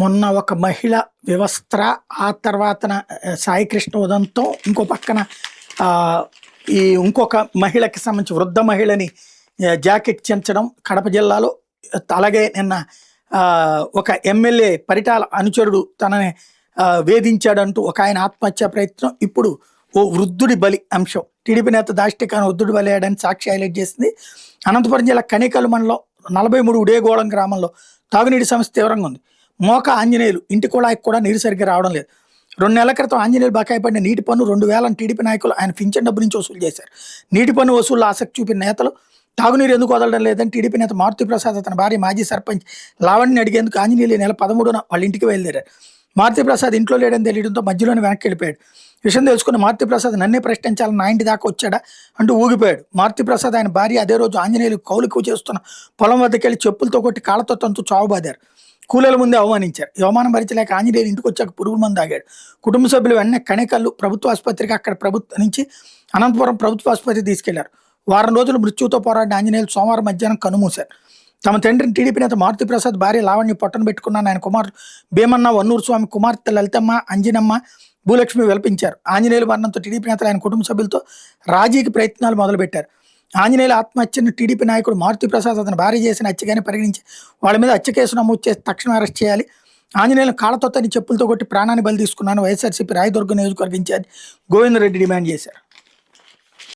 మొన్న ఒక మహిళ వివస్త్ర, ఆ తర్వాతన సాయి కృష్ణ ఉదంతం, ఇంకో పక్కన ఆహ్, ఈ ఇంకొక మహిళకి సంబంధించి వృద్ధ మహిళని జాకెట్ చించడం కడప జిల్లాలో. అలాగే నిన్న ఒక ఎమ్మెల్యే పరిటాల అనుచరుడు తనని వేధించాడంటూ ఒకాయన ఆత్మహత్యా ప్రయత్నం. ఇప్పుడు ఓ వృద్ధుడి బలి అంశం. టీడీపీ నేత దాష్టికాన్ని వృద్ధుడి బలి అయ్యాడని సాక్షి హైలైట్ చేసింది. అనంతపురం జిల్లా కణికల్ మండలం 43 ఉడేగోళం గ్రామంలో తాగునీటి సమస్య తీవ్రంగా ఉంది. మోక ఆంజనేయులు ఇంటి కుళాయికి కూడా నీరు సరిగ్గా రావడం లేదు. 2 నెలల క్రితం ఆంజనేయులు బకాయి పడిన నీటి పన్ను 2000 టీడీపీ నాయకులు ఆయన పింఛన్ డబ్బు నుంచి వసూలు చేశారు. నీటి పన్ను వసూలు ఆసక్తి చూపిన నేతలు తాగునీరు ఎందుకు వదలడం లేదని టీడీపీ నేత మారుతి ప్రసాద్ అతని భార్య మాజీ సర్పంచ్ లావణ్యని అడిగేందుకు ఆంజనేయులు నెల 13న వాళ్ళ ఇంటికి బయలుదేరారు. మారుతి ప్రసాద్ ఇంట్లో లేడని తెలియడంతో మధ్యలోనే వెనక్కి వెళ్ళిపోయాడు. విషయం తెలుసుకున్న మారుతి ప్రసాద్ నన్నే ప్రశ్నించాలని నా ఇంటి దాకా వచ్చాడా అంటూ ఊగిపోయాడు. మారుతి ప్రసాద్ ఆయన భార్య అదే రోజు ఆంజనేయులు కౌలుకు చేస్తున్న పొలం వద్దకు వెళ్ళి చెప్పులతో కొట్టి కాళ్ళతో తంతు చావుబాదారు. కూలీల ముందే అవమానించారు. ఈ అవమానం భరించలేక ఆంజనేయులు ఇంటికి వచ్చాక పురుగుల మందు తాగాడు. కుటుంబ సభ్యులు వెంటనే కణికల్లు ప్రభుత్వ ఆసుపత్రికి, అక్కడ ప్రభుత్వం నుంచి అనంతపురం ప్రభుత్వ ఆసుపత్రికి తీసుకెళ్లారు. వారం రోజులు మృత్యువుతో పోరాడిన ఆంజనేయులు సోమవారం మధ్యాహ్నం కన్నుమూశారు. తమ తండ్రిని టీడీపీ నేత మారుతి ప్రసాద్ భార్య లావణ్య పొట్టను పెట్టుకున్నాను ఆయన కుమారుడు భీమన్న, వన్నూరు స్వామి కుమార్తె లలితమ్మ, అంజినమ్మ, భూలక్ష్మి విలపించారు. ఆంజనేయులు మరణంతో టీడీపీ నేతలు ఆయన కుటుంబ సభ్యులతో రాజీకి ప్రయత్నాలు మొదలుపెట్టారు. ఆంజనేయుల ఆత్మహత్యను టీడీపీ నాయకుడు మారుతి ప్రసాద్ అతని భార్య చేసిన హత్యగానే పరిగణించి వాళ్ళ మీద హత్య కేసు నమోదు చేసి తక్షణం అరెస్ట్ చేయాలి. ఆంజనేయులను కాళ్ళతో తని చెప్పులతో కొట్టి ప్రాణాన్ని బలి తీసుకున్నాను వైఎస్ఆర్సీపీ రాయదుర్గ నియోజకవర్గ ఇన్ఛార్జ్ గోవిందరెడ్డి డిమాండ్ చేశారు.